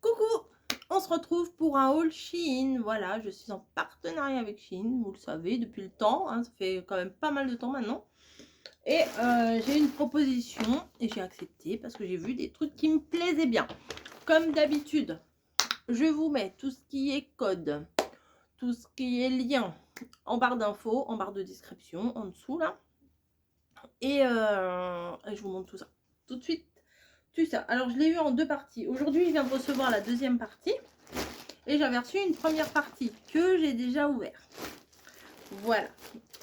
Coucou! On se retrouve pour un haul Shein. Voilà, je suis en partenariat avec Shein, vous le savez, depuis le temps, hein, ça fait quand même pas mal de temps maintenant. Et j'ai une proposition et j'ai accepté parce que j'ai vu des trucs qui me plaisaient bien. Comme d'habitude, je vous mets tout ce qui est code, tout ce qui est lien en barre d'infos, en barre de description, en dessous là. Et je vous montre tout ça. Tout de suite, tout ça. Alors, je l'ai eu en deux parties. Aujourd'hui, il vient de recevoir la deuxième partie. Et j'avais reçu une première partie que j'ai déjà ouverte. Voilà.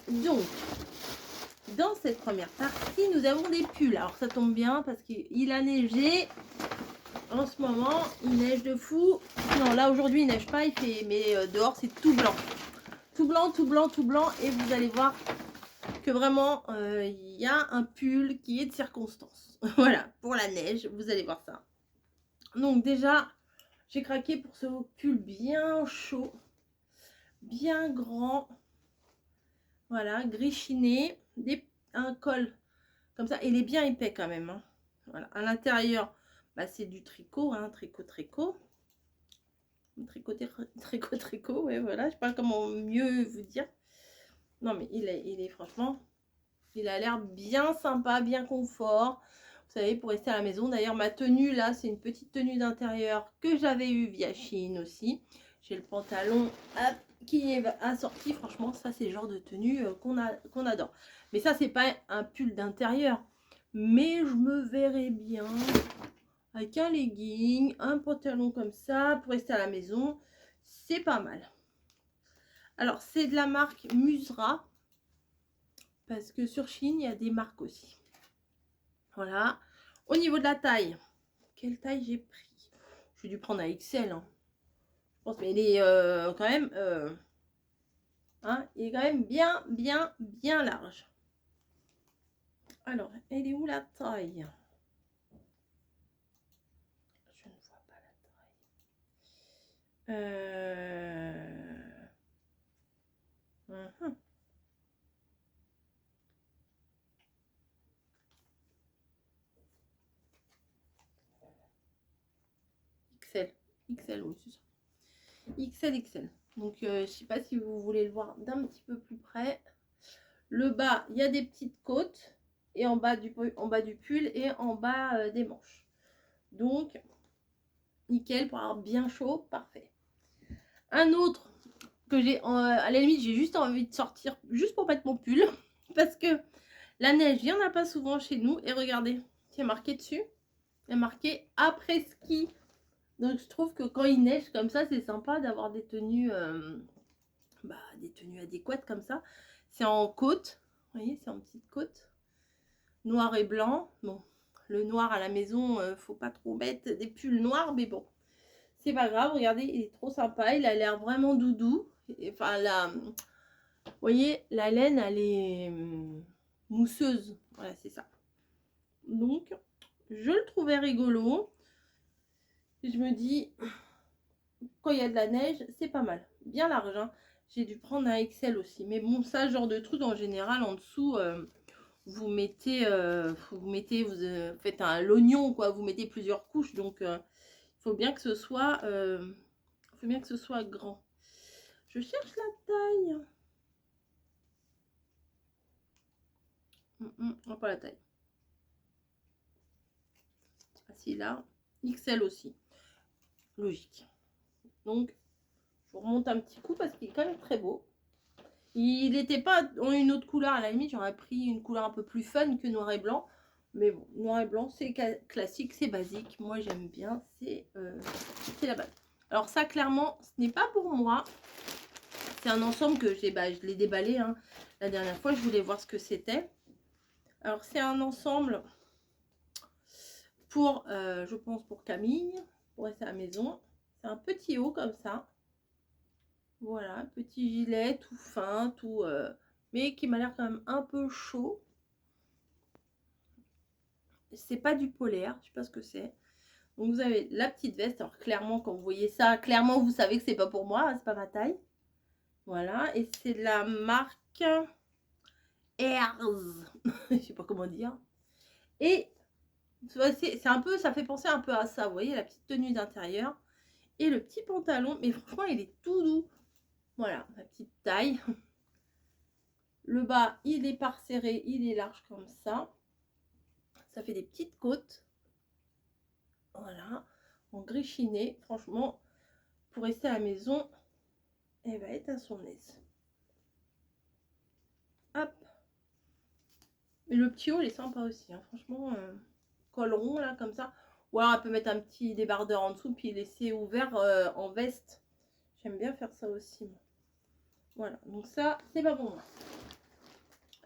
Donc, dans cette première partie, nous avons des pulls. Alors, ça tombe bien parce qu'il a neigé. En ce moment, il neige de fou. Non, là, aujourd'hui, il neige pas. Il fait... Mais dehors, c'est tout blanc. Tout blanc, tout blanc, tout blanc. Et vous allez voir que vraiment, il y a un pull qui est de circonstance. Voilà, pour la neige. Vous allez voir ça. Donc, déjà, j'ai craqué pour ce pull bien chaud. Bien grand, voilà, gris chiné, un col comme ça, il est bien épais quand même, hein. Voilà, à l'intérieur, bah, c'est du tricot, hein, tricot, ouais, voilà, je sais pas comment mieux vous dire. Non mais il est franchement, il a l'air bien sympa, bien confort, vous savez, pour rester à la maison. D'ailleurs, ma tenue là, c'est une petite tenue d'intérieur que j'avais eu via Shein aussi. J'ai le pantalon, hop, qui est assorti. Franchement, ça c'est le genre de tenue qu'on adore. Mais ça, c'est pas un pull d'intérieur, mais je me verrais bien avec un legging, un pantalon comme ça pour rester à la maison. C'est pas mal. Alors, c'est de la marque Musra, parce que sur Shein, il y a des marques aussi. Voilà. Au niveau de la taille, quelle taille j'ai pris? J'ai dû prendre un XL, hein. Je pense, mais il est quand même hein, il est quand même bien large. Alors, elle est où la taille? Je ne vois pas la taille. XL. XL, oui, c'est ça. XL. Donc, je sais pas si vous voulez le voir d'un petit peu plus près. Le bas, il y a des petites côtes. Et en bas du pull et en bas des manches. Donc, nickel pour avoir bien chaud, parfait. Un autre que j'ai, à la limite, j'ai juste envie de sortir juste pour mettre mon pull. Parce que la neige, il n'y en a pas souvent chez nous. Et regardez, c'est marqué dessus. Il y a marqué après ski. Donc je trouve que quand il neige comme ça, c'est sympa d'avoir des tenues adéquates comme ça. C'est en côte, vous voyez, c'est en petite côte. Noir et blanc. Bon, le noir à la maison, faut pas trop mettre des pulls noirs, mais bon. C'est pas grave, regardez, il est trop sympa. Il a l'air vraiment doudou. Enfin, vous voyez, la laine, elle est mousseuse. Voilà, c'est ça. Donc, je le trouvais rigolo. Je me dis, quand il y a de la neige, c'est pas mal. Bien large, hein. J'ai dû prendre un XL aussi. Mais bon, ça, genre de truc, en général, en dessous, vous faites l'oignon, quoi. Vous mettez plusieurs couches. Donc, il faut bien que ce soit grand. Je cherche la taille. Non, pas la taille. Ah si, là. XL aussi. Logique. Donc, je vous remonte un petit coup parce qu'il est quand même très beau. Il n'était pas en une autre couleur, à la limite, j'aurais pris une couleur un peu plus fun que noir et blanc. Mais bon, noir et blanc, c'est classique, c'est basique. Moi, j'aime bien, c'est la base. Alors ça, clairement, ce n'est pas pour moi. C'est un ensemble que je l'ai déballé, hein. La dernière fois, je voulais voir ce que c'était. Alors, c'est un ensemble pour, je pense, pour Camille, pour rester à la maison. C'est un petit haut comme ça. Voilà, petit gilet tout fin, tout, mais qui m'a l'air quand même un peu chaud. C'est pas du polaire, je sais pas ce que c'est. Donc vous avez la petite veste. Alors clairement, quand vous voyez ça, clairement vous savez que c'est pas pour moi, c'est pas ma taille. Voilà, et c'est de la marque Airs. Je sais pas comment dire. Et c'est un peu, ça fait penser un peu à ça. Vous voyez la petite tenue d'intérieur. Et le petit pantalon, mais franchement, il est tout doux. Voilà, ma petite taille. Le bas, il est pas serré, il est large comme ça. Ça fait des petites côtes. Voilà, en gris chiné. Franchement, pour rester à la maison, elle va être à son aise. Hop. Et le petit haut, il est sympa aussi. Hein. Franchement, col rond, là, comme ça. Ou alors, elle peut mettre un petit débardeur en dessous, puis laisser ouvert en veste. J'aime bien faire ça aussi, moi. Voilà, donc ça, c'est pas pour moi.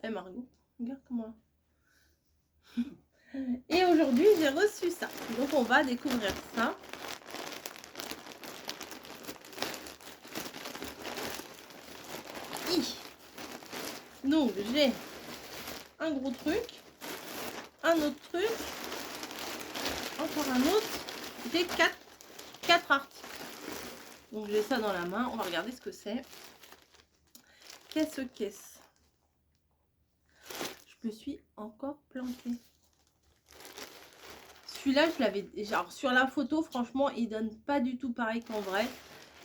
Eh Margot, regarde comment. Et aujourd'hui, j'ai reçu ça. Donc, on va découvrir ça. Donc, j'ai un gros truc, un autre truc, encore un autre. J'ai quatre articles. Donc, j'ai ça dans la main. On va regarder ce que c'est. Qu'est-ce que c'est? Je me suis encore plantée. Celui-là, je l'avais... Genre, sur la photo, franchement, il donne pas du tout pareil qu'en vrai.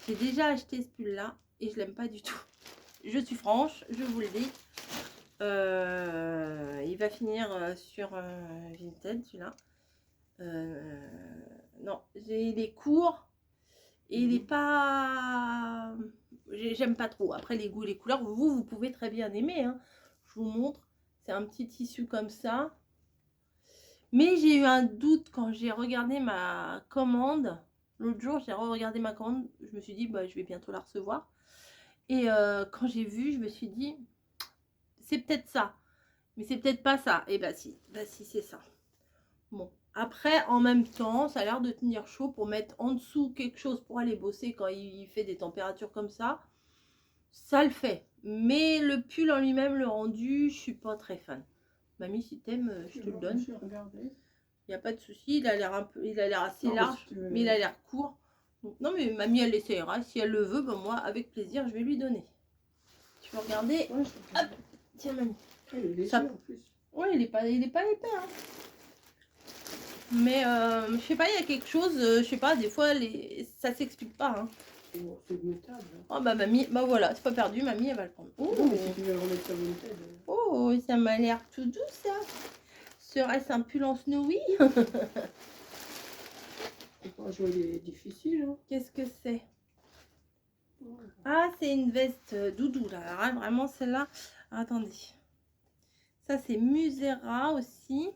J'ai déjà acheté ce pull-là et je l'aime pas du tout. Je suis franche, je vous le dis. Il va finir sur Vinted, celui-là. Non, il est court et il est pas... J'aime pas trop. Après, les goûts et les couleurs, vous pouvez très bien aimer. Hein. Je vous montre. C'est un petit tissu comme ça. Mais j'ai eu un doute quand j'ai regardé ma commande. L'autre jour, j'ai regardé ma commande. Je me suis dit, bah, je vais bientôt la recevoir. Et quand j'ai vu, je me suis dit, c'est peut-être ça. Mais c'est peut-être pas ça. Et bah si c'est ça. Bon. Après, en même temps, ça a l'air de tenir chaud pour mettre en dessous quelque chose pour aller bosser quand il fait des températures comme ça. Ça le fait. Mais le pull en lui-même, le rendu, je suis pas très fan. Mamie, si t'aimes, je te le donne. Il n'y a pas de souci. Il a l'air un peu, il a l'air assez large, mais il a l'air court. Donc, non, mais mamie, elle essaiera. Si elle le veut, ben moi, avec plaisir, je vais lui donner. Tu peux regarder. Ouais, hop, tiens, mamie. Il est léger en plus. Ouais, il est pas épais. Hein. Mais je sais pas, il y a quelque chose, je sais pas, des fois, ça s'explique pas. Hein. C'est de métal. Oh bah mamie, bah voilà, c'est pas perdu, mamie, elle va le prendre. Oh, non, mais si tu veux remettre sur Vinted. Oh, ça m'a l'air tout doux, ça. Serait-ce un pull en snowy? C'est pas jouer difficile. Hein. Qu'est-ce que c'est? Ah, c'est une veste doudou, là. Alors, hein, vraiment, celle-là. Attendez. Ça, c'est Musera aussi.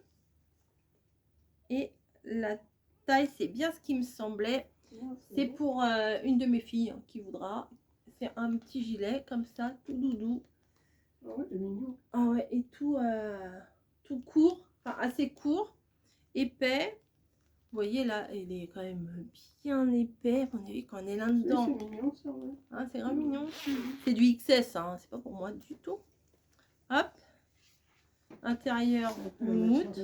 Et la taille, c'est bien ce qui me semblait. C'est pour une de mes filles hein, qui voudra. C'est un petit gilet comme ça, tout doudou. Ah ouais, c'est mignon. Ah ouais, et tout court, enfin assez court, épais. Vous voyez là, il est quand même bien épais. On a vu qu'on est là-dedans. C'est mignon ça, ouais. Hein, c'est vraiment mignon. C'est du XS, hein, c'est pas pour moi du tout. Hop. Intérieur moumoute.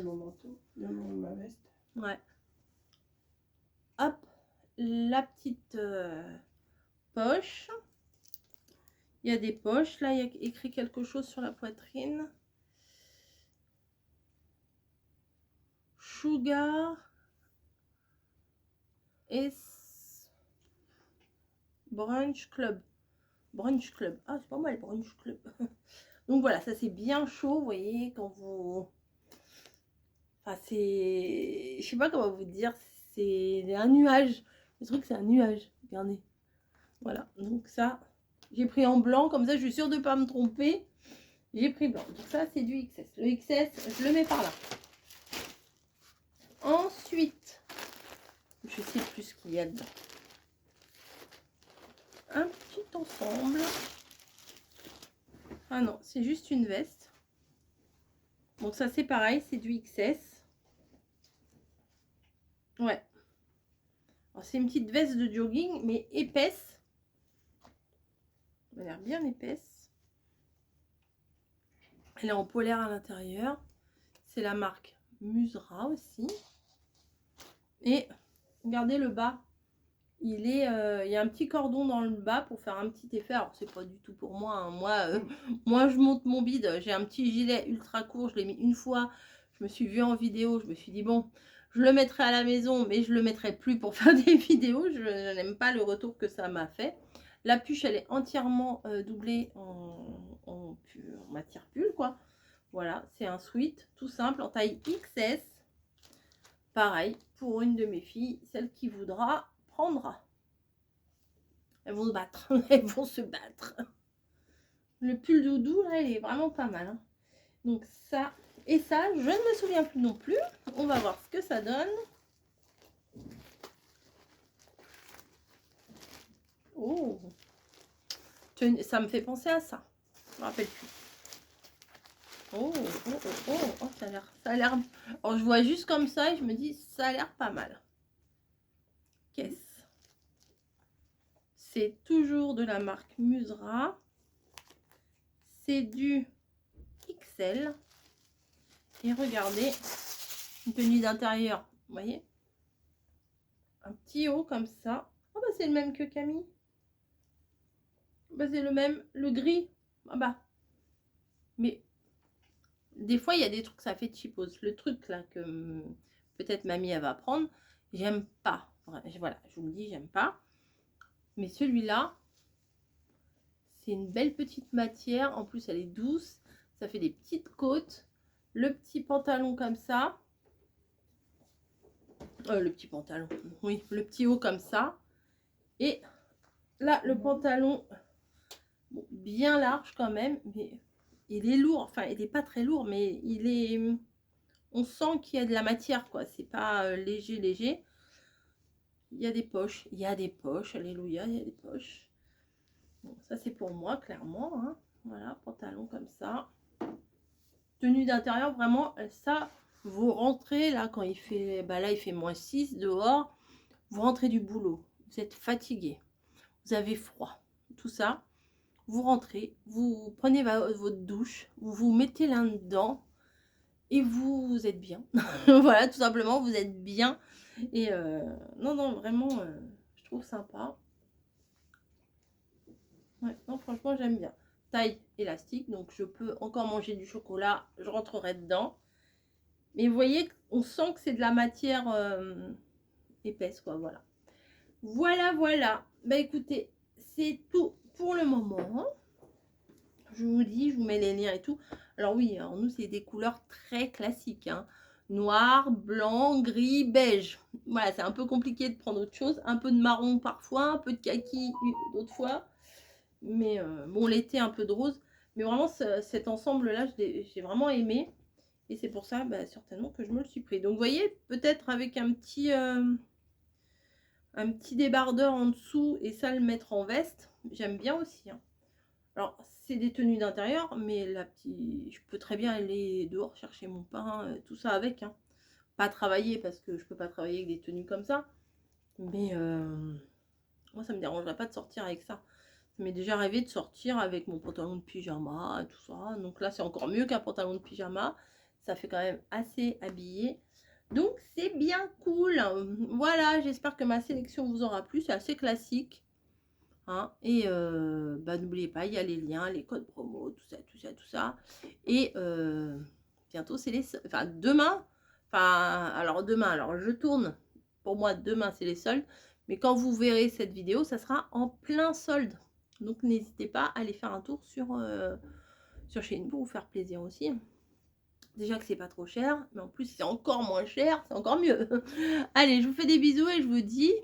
Ma veste. Ouais. Hop. La petite poche. Il y a des poches. Là, il y a écrit quelque chose sur la poitrine. Sugar. Et Brunch Club. Brunch Club. Ah, c'est pas mal, Brunch Club. Donc voilà, ça c'est bien chaud, vous voyez, quand vous... Enfin, c'est... Je sais pas comment vous dire, c'est un nuage. Le truc, c'est un nuage. Regardez. Voilà, donc ça, j'ai pris en blanc, comme ça, je suis sûre de ne pas me tromper. J'ai pris blanc. Donc ça, c'est du XS. Le XS, je le mets par là. Ensuite, je sais plus ce qu'il y a dedans. Un petit ensemble. Ah non, c'est juste une veste. Donc ça, c'est pareil, c'est du XS. Ouais. C'est une petite veste de jogging, mais épaisse. Elle a l'air bien épaisse. Elle est en polaire à l'intérieur. C'est la marque Musera aussi. Et regardez le bas. Il y a un petit cordon dans le bas pour faire un petit effet. Alors, c'est pas du tout pour moi. Hein. Moi, je monte mon bide. J'ai un petit gilet ultra court. Je l'ai mis une fois. Je me suis vue en vidéo. Je me suis dit, bon, Je le mettrai à la maison, mais je le mettrai plus pour faire des vidéos. Je n'aime pas le retour que ça m'a fait. La puce, elle est entièrement doublée en matière pull, quoi. Voilà, c'est un sweat tout simple en taille XS. Pareil, pour une de mes filles, celle qui voudra prendra. Elles vont se battre. Elles vont se battre. Le pull doudou, là, il est vraiment pas mal. Hein. Donc ça, et ça, je ne me souviens plus non plus. On va voir ce que ça donne. Oh, ça me fait penser à ça. Je me rappelle plus. Oh, oh, oh, oh, oh, ça a l'air. Alors je vois juste comme ça et je me dis, ça a l'air pas mal. Qu'est-ce? C'est toujours de la marque Musera. C'est du XL. Et regardez, une tenue d'intérieur, vous voyez? Un petit haut comme ça. Oh bah c'est le même que Camille. Bah c'est le même, le gris. Ah bah. Mais des fois il y a des trucs ça fait cheapos. Le truc là que peut-être mamie elle va prendre, j'aime pas. Voilà, je vous le dis, j'aime pas. Mais celui-là, c'est une belle petite matière. En plus elle est douce. Ça fait des petites côtes. Le petit pantalon comme ça. Le petit pantalon, oui, le petit haut comme ça. Et là, le pantalon, bon, bien large quand même, mais il est lourd. Enfin, il n'est pas très lourd, mais il est... On sent qu'il y a de la matière, quoi. C'est pas léger, léger. Il y a des poches. Il y a des poches. Alléluia, il y a des poches. Bon, ça, c'est pour moi, clairement. Hein. Voilà, pantalon comme ça. Tenue d'intérieur, vraiment, ça... Vous rentrez là quand il fait, bah là il fait -6 dehors, vous rentrez du boulot, vous êtes fatigué, vous avez froid, tout ça, vous rentrez, vous prenez votre douche, vous vous mettez là-dedans et vous êtes bien. Voilà, tout simplement, vous êtes bien. Et non, non, vraiment, je trouve sympa. Ouais, non, franchement, j'aime bien. Taille élastique, donc je peux encore manger du chocolat, je rentrerai dedans. Mais vous voyez, on sent que c'est de la matière épaisse, quoi, voilà. Voilà, voilà. Bah écoutez, c'est tout pour le moment. Je vous dis, je vous mets les liens et tout. Alors oui, alors nous, c'est des couleurs très classiques. Hein. Noir, blanc, gris, beige. Voilà, c'est un peu compliqué de prendre autre chose. Un peu de marron parfois, un peu de kaki d'autres fois. Mais bon, l'été, un peu de rose. Mais vraiment, cet ensemble-là, j'ai vraiment aimé. Et c'est pour ça, bah, certainement, que je me le suis pris. Donc, vous voyez, peut-être avec un petit débardeur en dessous et ça, le mettre en veste, j'aime bien aussi. Hein. Alors, c'est des tenues d'intérieur, mais je peux très bien aller dehors chercher mon pain, tout ça avec. Hein. Pas travailler, parce que je peux pas travailler avec des tenues comme ça. Mais moi, ça me dérangerait pas de sortir avec ça. Ça m'est déjà arrivé de sortir avec mon pantalon de pyjama et tout ça. Donc là, c'est encore mieux qu'un pantalon de pyjama. Ça fait quand même assez habillé. Donc, c'est bien cool. Voilà, j'espère que ma sélection vous aura plu. C'est assez classique. Hein. Et bah, n'oubliez pas, il y a les liens, les codes promo, tout ça, tout ça, tout ça. Et bientôt, c'est les... Enfin, demain... Enfin, alors demain, alors je tourne. Pour moi, demain, c'est les soldes. Mais quand vous verrez cette vidéo, ça sera en plein solde. Donc, n'hésitez pas à aller faire un tour sur Shein pour vous faire plaisir aussi. Déjà que c'est pas trop cher, mais en plus, c'est encore moins cher, c'est encore mieux. Allez, je vous fais des bisous et je vous dis